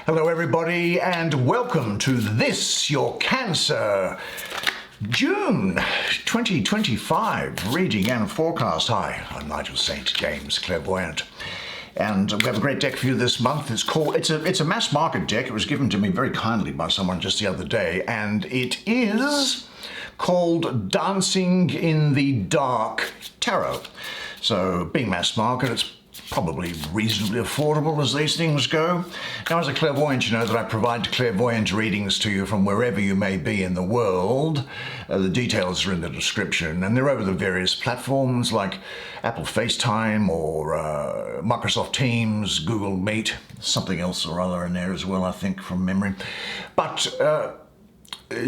Hello everybody and welcome to this, your Cancer, June 2025 reading and forecast. Hi, I'm Nigel St. James, clairvoyant. And we have a great deck for you this month. It's a mass market deck. It was given to me very kindly by someone just the other day, and it is called Dancing in the Dark Tarot. So being mass market, it's probably reasonably affordable as these things go. Now, as a clairvoyant, you know that I provide clairvoyant readings to you from wherever you may be in the world. The details are in the description, and they're over the various platforms like Apple FaceTime or Microsoft Teams, Google Meet, something else or other in there as well, I think, from memory. But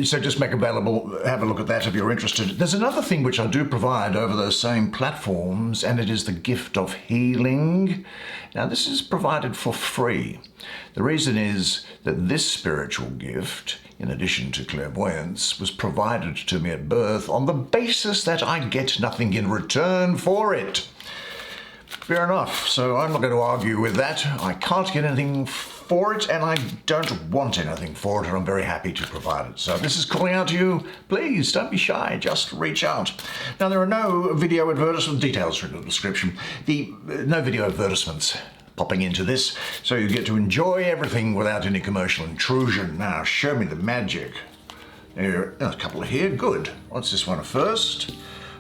so just make available, have a look at that if you're interested. There's another thing which I do provide over those same platforms, and it is the gift of healing. Now, this is provided for free. The reason is that this spiritual gift, in addition to clairvoyance, was provided to me at birth on the basis that I get nothing in return for it. Fair enough, so I'm not going to argue with that. I can't get anything for it, and I don't want anything for it, and I'm very happy to provide it. So if this is calling out to you, please don't be shy, just reach out. Now, there are no video advertisement details in the description. No video advertisements popping into this, so you get to enjoy everything without any commercial intrusion. Now, show me the magic. There are a couple here, good. What's this one first?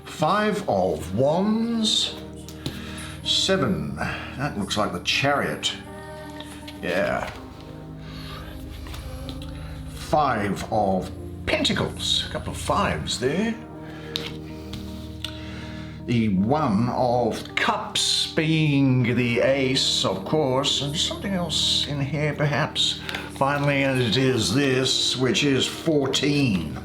5 of Wands. 7, that looks like the Chariot. Yeah. 5 of Pentacles, a couple of 5s there. The 1 of Cups being the Ace, of course, and something else in here perhaps. Finally, and it is this, which is 14.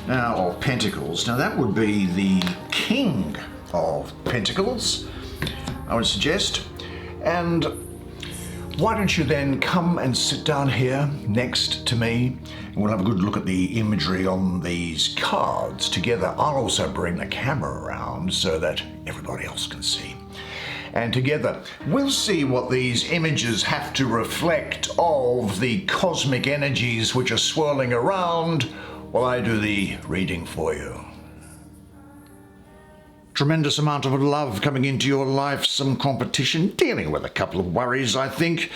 Now, of Pentacles. Now that would be the King of Pentacles, I would suggest. And why don't you then come and sit down here next to me, and we'll have a good look at the imagery on these cards together. I'll also bring the camera around so that everybody else can see. And together we'll see what these images have to reflect of the cosmic energies which are swirling around while I do the reading for you. Tremendous amount of love coming into your life, some competition, dealing with a couple of worries, I think.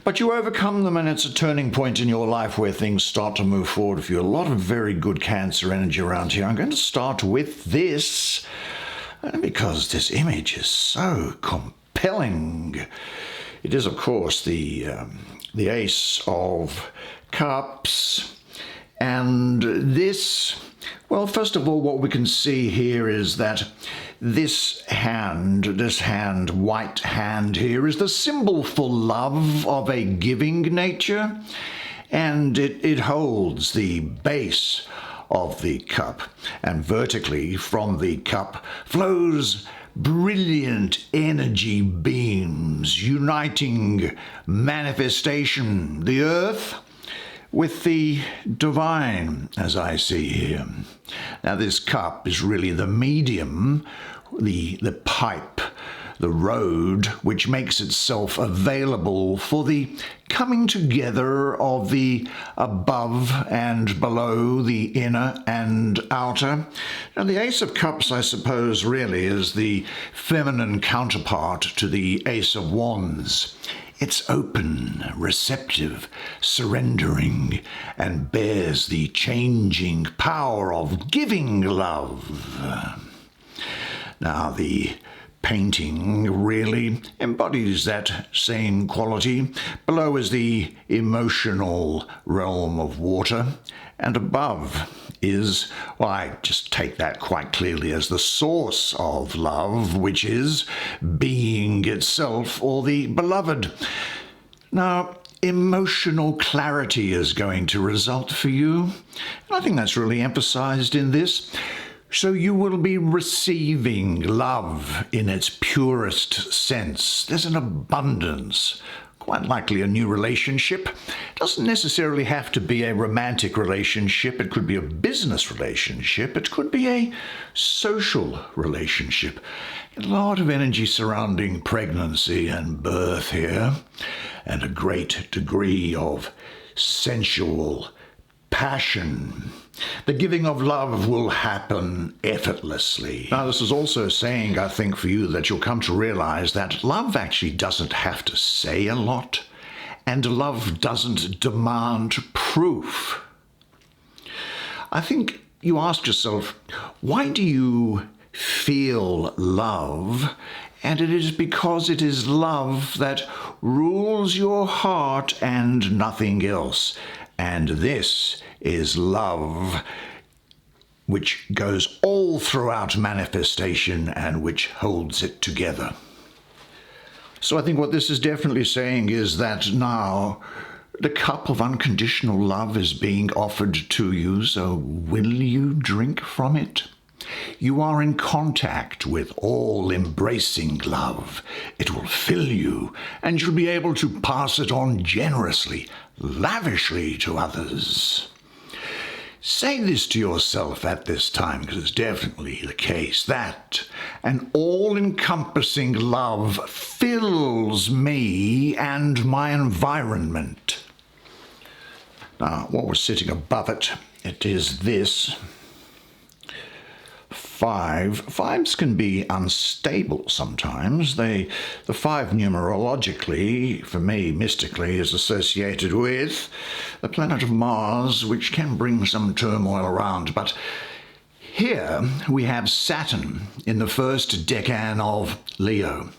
But you overcome them, and it's a turning point in your life where things start to move forward for you. A lot of very good Cancer energy around here. I'm going to start with this, because this image is so compelling. It is, of course, the Ace of Cups. And this, well, first of all, what we can see here is that this hand, white hand here, is the symbol for love of a giving nature, and it holds the base of the cup, and vertically from the cup flows brilliant energy beams uniting manifestation, the earth, with the divine, as I see here. Now, this cup is really the medium, the pipe, the road, which makes itself available for the coming together of the above and below, the inner and outer. Now, the Ace of Cups, I suppose, really is the feminine counterpart to the Ace of Wands. It's open, receptive, surrendering, and bears the changing power of giving love. Now, the painting really embodies that same quality. Below is the emotional realm of water, and above is, well, I just take that quite clearly as the source of love, which is being itself, or the beloved. Now, emotional clarity is going to result for you, and I think that's really emphasized in this. So you will be receiving love in its purest sense. There's an abundance, quite likely a new relationship. It doesn't necessarily have to be a romantic relationship. It could be a business relationship. It could be a social relationship. A lot of energy surrounding pregnancy and birth here, and a great degree of sensual passion. The giving of love will happen effortlessly. Now, this is also saying, I think, for you, that you'll come to realize that love actually doesn't have to say a lot, and love doesn't demand proof. I think you ask yourself, why do you feel love? And it is because it is love that rules your heart and nothing else. And this is love, which goes all throughout manifestation and which holds it together. So I think what this is definitely saying is that now the cup of unconditional love is being offered to you, so will you drink from it? You are in contact with all-embracing love. It will fill you, and you'll be able to pass it on generously, lavishly to others. Say this to yourself at this time, because it's definitely the case, that an all-encompassing love fills me and my environment. Now, what was sitting above it, it is this. Fives can be unstable sometimes. The five numerologically, for me, mystically, is associated with the planet of Mars, which can bring some turmoil around. But here we have Saturn in the first decan of Leo.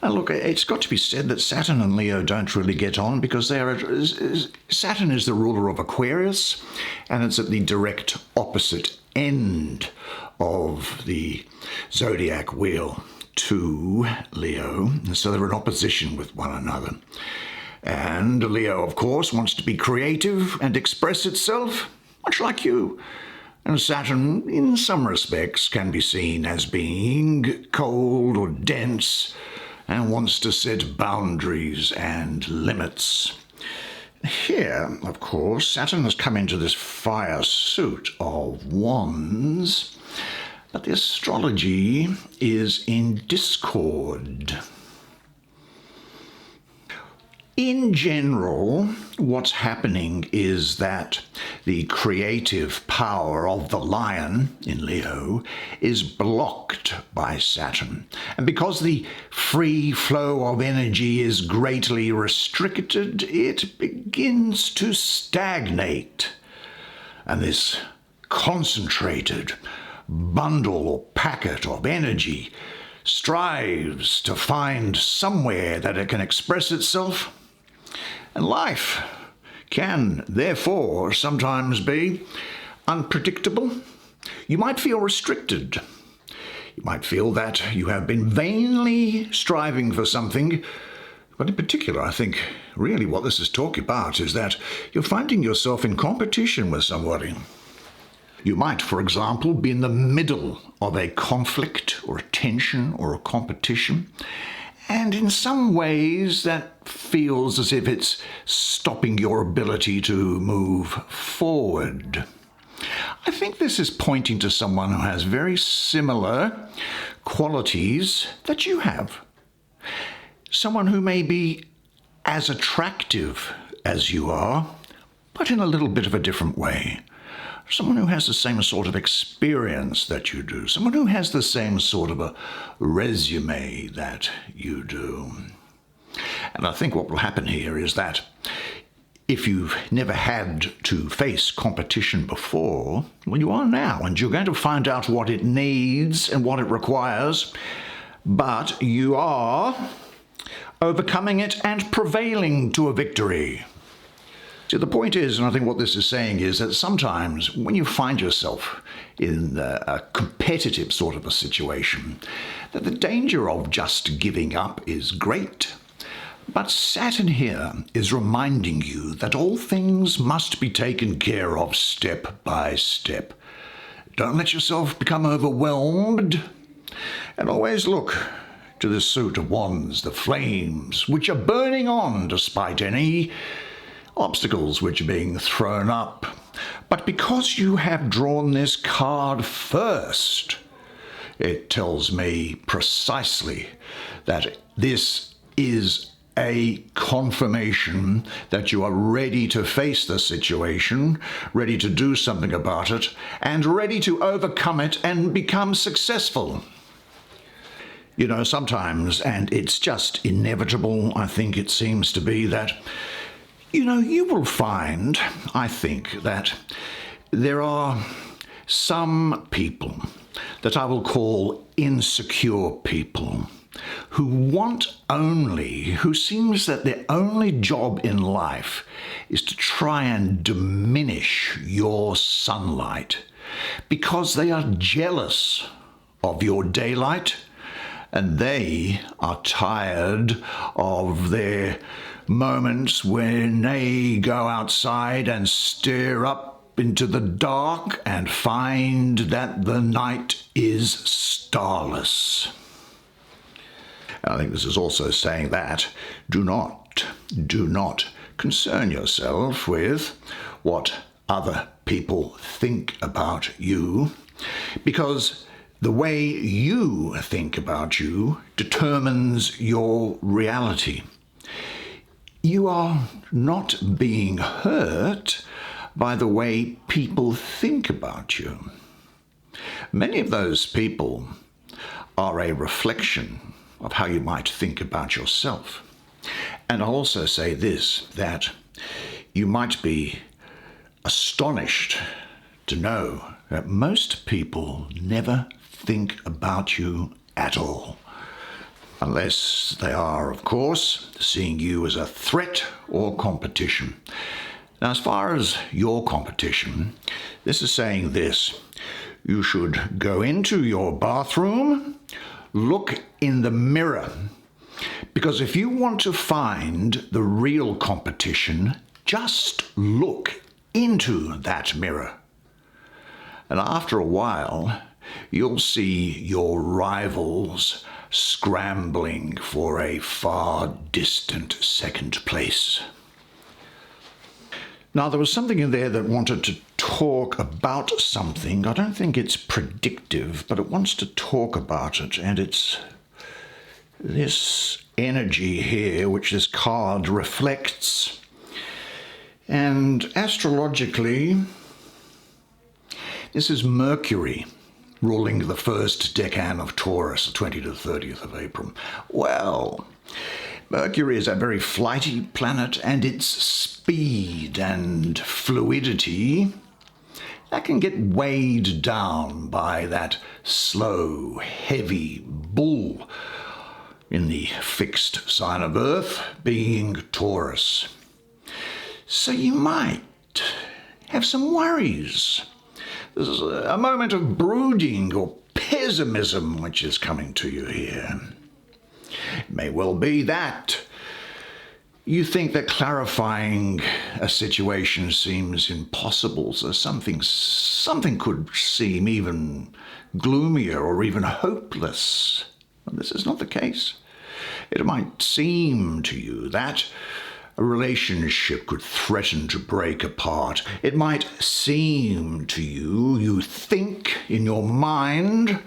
Now look, it's got to be said that Saturn and Leo don't really get on, because Saturn is the ruler of Aquarius, and it's at the direct opposite end of the zodiac wheel to Leo, so they're in opposition with one another. And Leo, of course, wants to be creative and express itself, much like you. And Saturn, in some respects, can be seen as being cold or dense and wants to set boundaries and limits. Here, of course, Saturn has come into this fire suit of wands, but the astrology is in discord. In general, what's happening is that the creative power of the lion in Leo is blocked by Saturn. And because the free flow of energy is greatly restricted, it begins to stagnate. And this concentrated bundle or packet of energy strives to find somewhere that it can express itself. And life can, therefore, sometimes be unpredictable. You might feel restricted. You might feel that you have been vainly striving for something. But in particular, I think really what this is talking about is that you're finding yourself in competition with somebody. You might, for example, be in the middle of a conflict or a tension or a competition, and in some ways that feels as if it's stopping your ability to move forward. I think this is pointing to someone who has very similar qualities that you have. Someone who may be as attractive as you are, but in a little bit of a different way. Someone who has the same sort of experience that you do. Someone who has the same sort of a resume that you do. And I think what will happen here is that if you've never had to face competition before, well, you are now, and you're going to find out what it needs and what it requires, but you are overcoming it and prevailing to a victory. See, the point is, and I think what this is saying is that sometimes when you find yourself in a competitive sort of a situation, that the danger of just giving up is great. But Saturn here is reminding you that all things must be taken care of step by step. Don't let yourself become overwhelmed, and always look, to the suit of wands, the flames which are burning on despite any obstacles which are being thrown up. But because you have drawn this card first, it tells me precisely that this is a confirmation that you are ready to face the situation, ready to do something about it, and ready to overcome it and become successful. You know, sometimes, and it's just inevitable, I think it seems to be, that, you know, you will find, I think, that there are some people that I will call insecure people who seems that their only job in life is to try and diminish your sunlight because they are jealous of your daylight and they are tired of their moments when they go outside and stare up into the dark and find that the night is starless. And I think this is also saying that do not concern yourself with what other people think about you, because the way you think about you determines your reality. You are not being hurt by the way people think about you. Many of those people are a reflection of how you might think about yourself. And I'll also say this, that you might be astonished to know that most people never think about you at all, unless they are, of course, seeing you as a threat or competition. Now, as far as your competition, this is saying this: you should go into your bathroom, look in the mirror, because if you want to find the real competition, just look into that mirror. And after a while, you'll see your rivals scrambling for a far distant second place. Now, there was something in there that wanted to talk about something. I don't think it's predictive, but it wants to talk about it, and it's this energy here which this card reflects. And astrologically, this is Mercury ruling the first decan of Taurus, the 20th to 30th of April. Well, Mercury is a very flighty planet, and its speed and fluidity, that can get weighed down by that slow, heavy bull in the fixed sign of Earth, being Taurus. So you might have some worries. There's a moment of brooding or pessimism which is coming to you here. It may well be that you think that clarifying a situation seems impossible, so something could seem even gloomier or even hopeless. Well, this is not the case. It might seem to you that a relationship could threaten to break apart. It might seem to you, you think in your mind,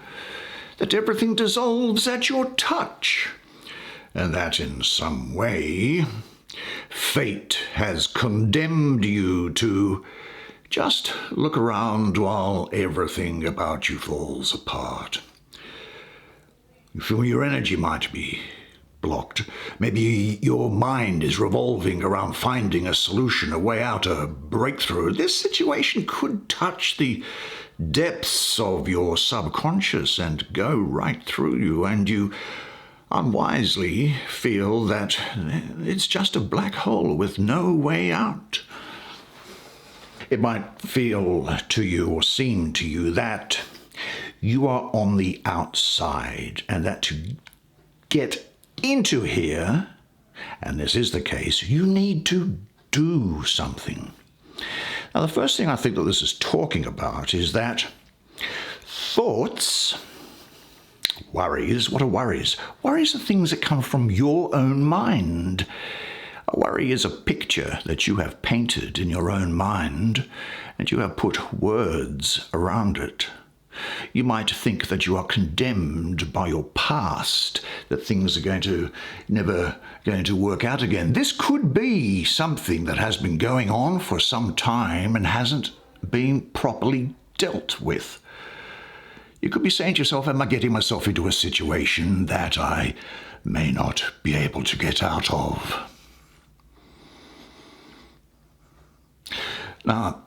that everything dissolves at your touch, and that in some way fate has condemned you to just look around while everything about you falls apart. You feel your energy might be blocked. Maybe your mind is revolving around finding a solution, a way out, a breakthrough. This situation could touch the depths of your subconscious and go right through you, and you unwisely feel that it's just a black hole with no way out. It might feel to you or seem to you that you are on the outside, and that to get into here, and this is the case, you need to do something. Now, the first thing I think that this is talking about is that thoughts Worries? What are worries? Worries are things that come from your own mind. A worry is a picture that you have painted in your own mind, and you have put words around it. You might think that you are condemned by your past, that things are never going to work out again. This could be something that has been going on for some time and hasn't been properly dealt with. You could be saying to yourself, am I getting myself into a situation that I may not be able to get out of? Now,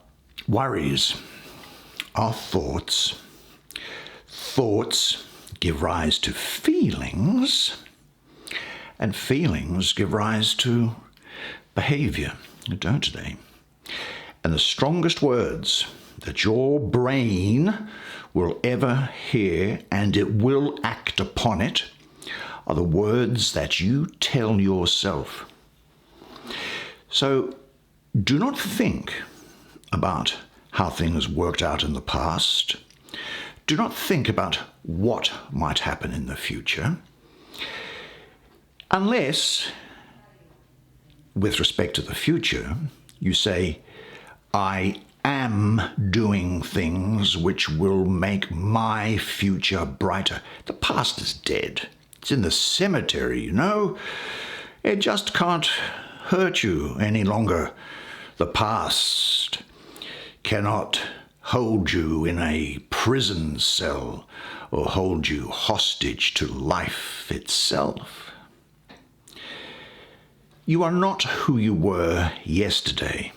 worries are thoughts. Thoughts give rise to feelings, and feelings give rise to behavior, don't they? And the strongest words that your brain will ever hear, and it will act upon it, are the words that you tell yourself. So do not think about how things worked out in the past. Do not think about what might happen in the future, unless, with respect to the future, you say, I am doing things which will make my future brighter. The past is dead. It's in the cemetery, you know. It just can't hurt you any longer. The past cannot hold you in a prison cell or hold you hostage to life itself. You are not who you were yesterday.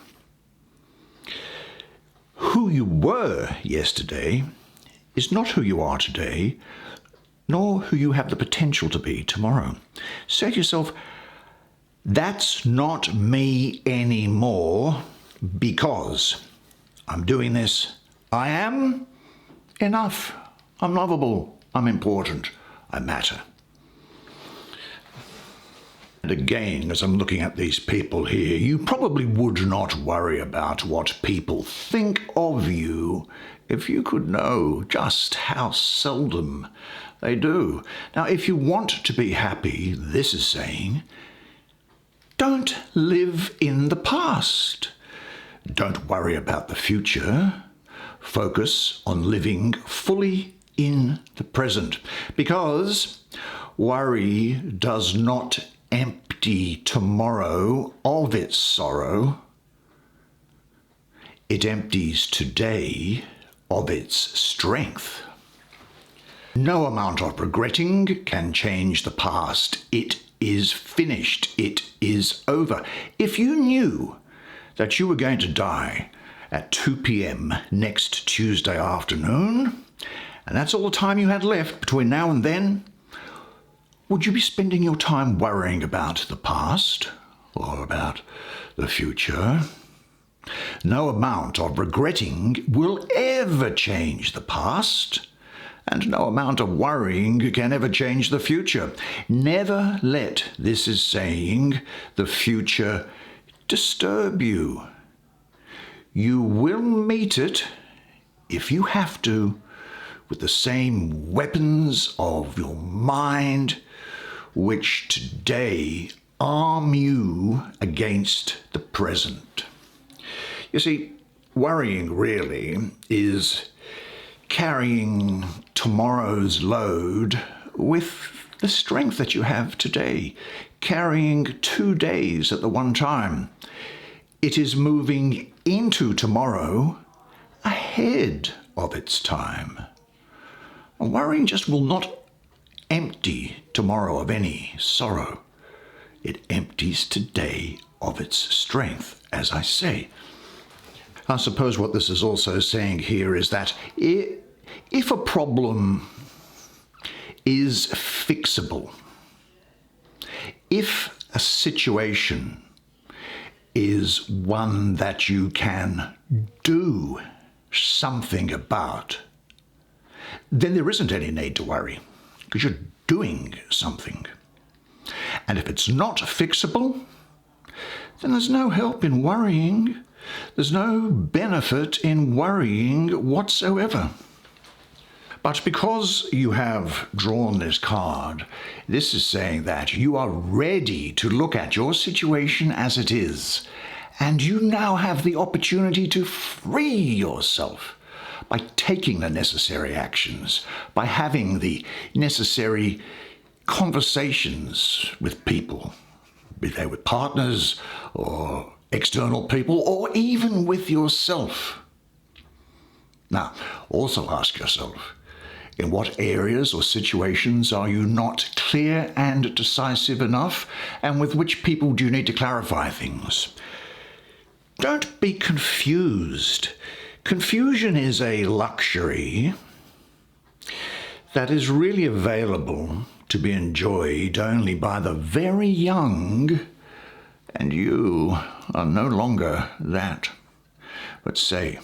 Who you were yesterday is not who you are today, nor who you have the potential to be tomorrow. Say to yourself, that's not me anymore because I'm doing this. I am enough. I'm lovable. I'm important. I matter. And again, as I'm looking at these people here, you probably would not worry about what people think of you if you could know just how seldom they do. Now, if you want to be happy, this is saying, don't live in the past. Don't worry about the future. Focus on living fully in the present, because worry does not empty tomorrow of its sorrow. It empties today of its strength. No amount of regretting can change the past. It is finished. It is over. If you knew that you were going to die at 2 p.m. next Tuesday afternoon, and that's all the time you had left between now and then, would you be spending your time worrying about the past or about the future? No amount of regretting will ever change the past, and no amount of worrying can ever change the future. Never let, this is saying, the future disturb you. You will meet it, if you have to, with the same weapons of your mind which today arm you against the present. You see, worrying really is carrying tomorrow's load with the strength that you have today, carrying 2 days at the one time. It is moving into tomorrow ahead of its time. Worrying just will not empty tomorrow of any sorrow. It empties today of its strength, as I say. I suppose what this is also saying here is that if a problem is fixable, if a situation is one that you can do something about, then there isn't any need to worry, because you're doing something. And if it's not fixable, then there's no help in worrying. There's no benefit in worrying whatsoever. But because you have drawn this card, this is saying that you are ready to look at your situation as it is, and you now have the opportunity to free yourself by taking the necessary actions, by having the necessary conversations with people, be they with partners or external people, or even with yourself. Now, also ask yourself, in what areas or situations are you not clear and decisive enough, and with which people do you need to clarify things? Don't be confused. Confusion is a luxury that is really available to be enjoyed only by the very young, and you are no longer that. But say,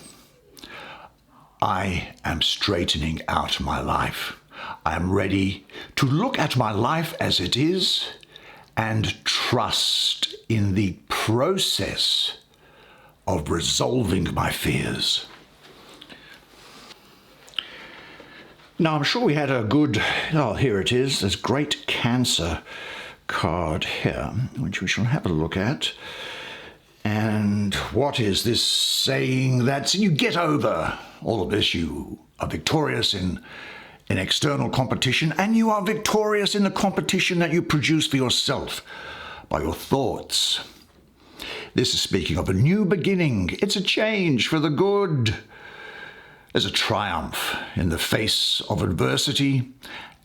I am straightening out my life. I am ready to look at my life as it is and trust in the process of resolving my fears. Now, I'm sure we had a good, here it is, this great Cancer card here, which we shall have a look at. And what is this saying? That you get over all of this. You are victorious in external competition, and you are victorious in the competition that you produce for yourself by your thoughts. This is speaking of a new beginning. It's a change for the good. There's a triumph in the face of adversity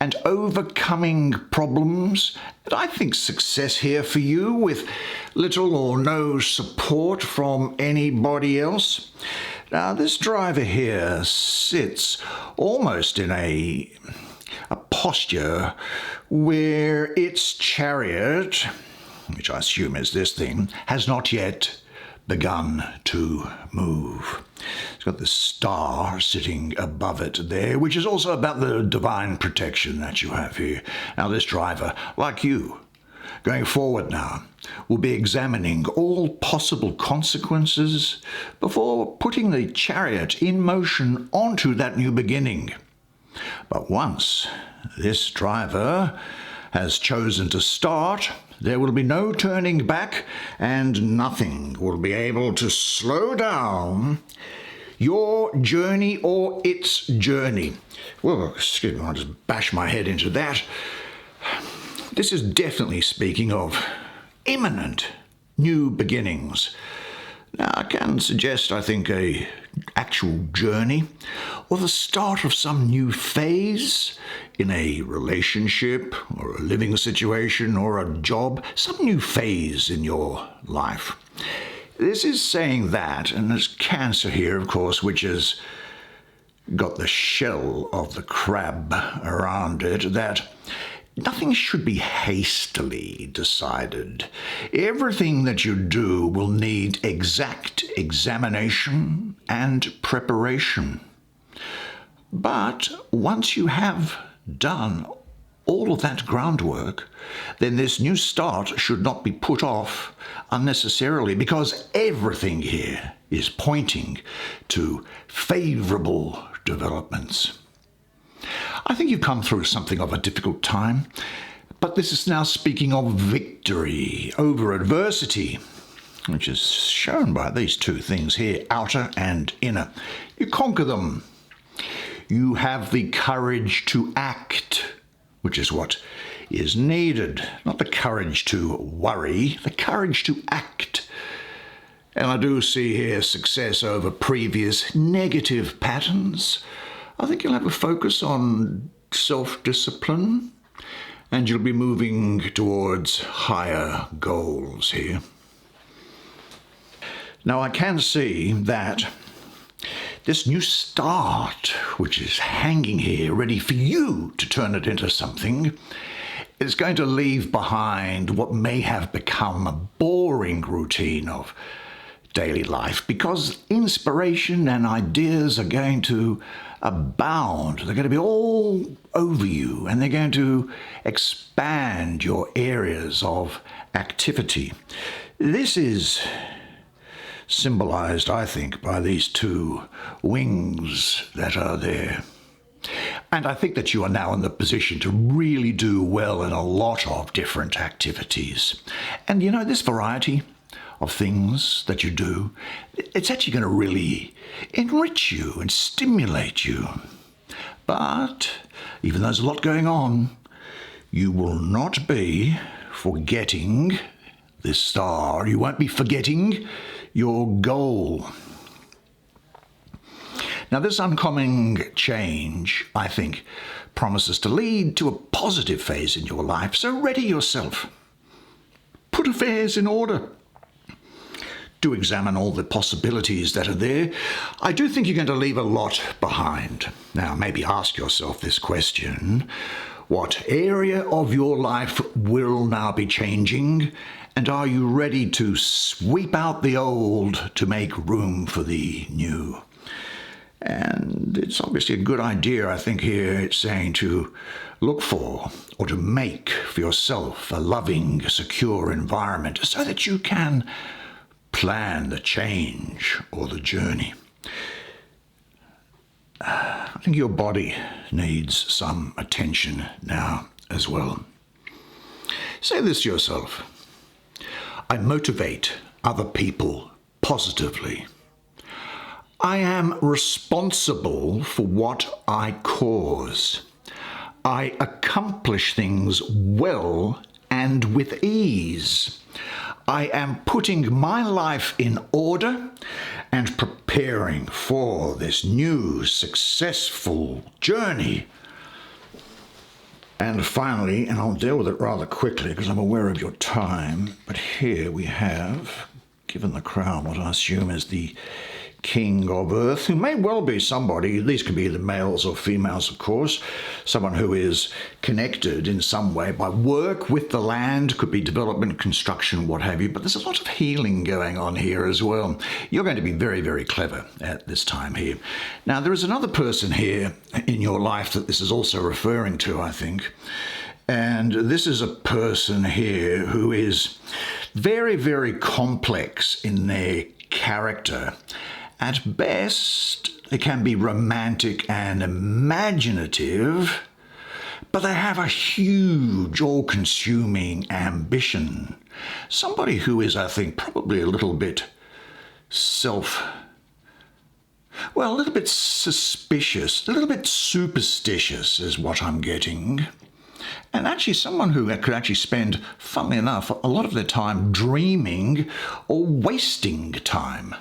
and overcoming problems. And I think success here for you with little or no support from anybody else. Now, this driver here sits almost in a posture where its chariot, which I assume is this thing, has not yet begun to move. It's got the star sitting above it there, which is also about the divine protection that you have here. Now, this driver, like you, going forward now, will be examining all possible consequences before putting the chariot in motion onto that new beginning. But once this driver has chosen to start, there will be no turning back, and nothing will be able to slow down your journey or its journey. Well, excuse me, I'll just bash my head into that. This is definitely speaking of imminent new beginnings. Now, I can suggest, I think, a actual journey or the start of some new phase in a relationship or a living situation or a job, some new phase in your life. This is saying that, and there's Cancer here, of course, which has got the shell of the crab around it, that nothing should be hastily decided. Everything that you do will need exact examination and preparation. But once you have done all of that groundwork, then this new start should not be put off unnecessarily, because everything here is pointing to favorable developments. I think you've come through something of a difficult time, but this is now speaking of victory over adversity, which is shown by these two things here, outer and inner. You conquer them. You have the courage to act, which is what is needed. Not the courage to worry, the courage to act. And I do see here success over previous negative patterns. I think you'll have a focus on self-discipline, and you'll be moving towards higher goals here. Now, I can see that this new start, which is hanging here, ready for you to turn it into something, is going to leave behind what may have become a boring routine of daily life, because inspiration and ideas are going to abound. They're going to be all over you, and they're going to expand your areas of activity. This is symbolized, I think, by these two wings that are there. And I think that you are now in the position to really do well in a lot of different activities. And this variety of things that you do, it's actually going to really enrich you and stimulate you. But even though there's a lot going on, you will not be forgetting this star. You won't be forgetting your goal. Now, this oncoming change, I think, promises to lead to a positive phase in your life, so ready yourself. Put affairs in order. Do examine all the possibilities that are there. I do think you're going to leave a lot behind. Now, maybe ask yourself this question: what area of your life will now be changing? And are you ready to sweep out the old to make room for the new? And it's obviously a good idea, I think here it's saying, to look for or to make for yourself a loving, secure environment so that you can plan the change or the journey. I think your body needs some attention now as well. Say this to yourself: I motivate other people positively. I am responsible for what I cause. I accomplish things well and with ease. I am putting my life in order and preparing for this new successful journey. And finally, and I'll deal with it rather quickly because I'm aware of your time, but here we have, given the crown, what I assume is the King of Earth, who may well be somebody, these could be the males or females, of course, someone who is connected in some way by work with the land, could be development, construction, what have you, but there's a lot of healing going on here as well. You're going to be very, very clever at this time here. Now, there is another person here in your life that this is also referring to, I think, and this is a person here who is very, very complex in their character. At best, they can be romantic and imaginative, but they have a huge, all-consuming ambition. Somebody who is, I think, probably a little bit a little bit suspicious, a little bit superstitious is what I'm getting. And actually someone who could actually spend, funnily enough, a lot of their time dreaming or wasting time.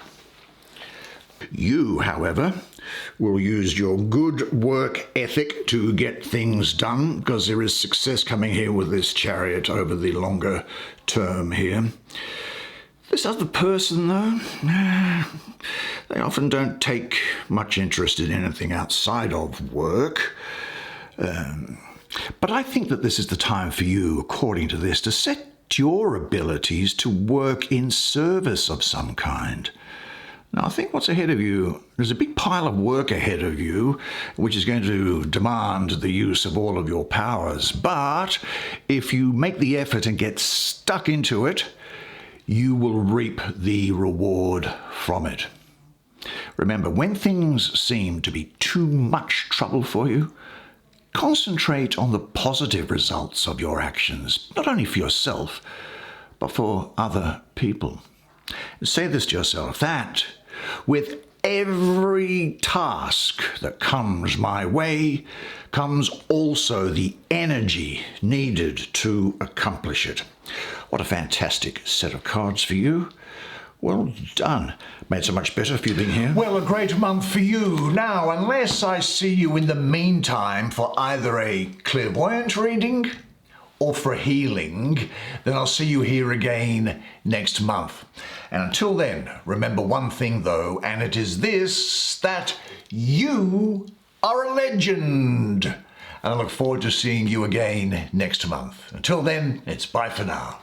You, however, will use your good work ethic to get things done, because there is success coming here with this Chariot over the longer term here. This other person, though, they often don't take much interest in anything outside of work. But I think that this is the time for you, according to this, to set your abilities to work in service of some kind. Now, I think what's ahead of you, there's a big pile of work ahead of you, which is going to demand the use of all of your powers. But if you make the effort and get stuck into it, you will reap the reward from it. Remember, when things seem to be too much trouble for you, concentrate on the positive results of your actions, not only for yourself, but for other people. Say this to yourself, that with every task that comes my way comes also the energy needed to accomplish it. What a fantastic set of cards for you. Well done. Made so much better for you being here. Well, a great month for you. Now, unless I see you in the meantime for either a clairvoyant reading or for healing, then I'll see you here again next month. And until then, remember one thing though, and it is this, that you are a legend. And I look forward to seeing you again next month. Until then, it's bye for now.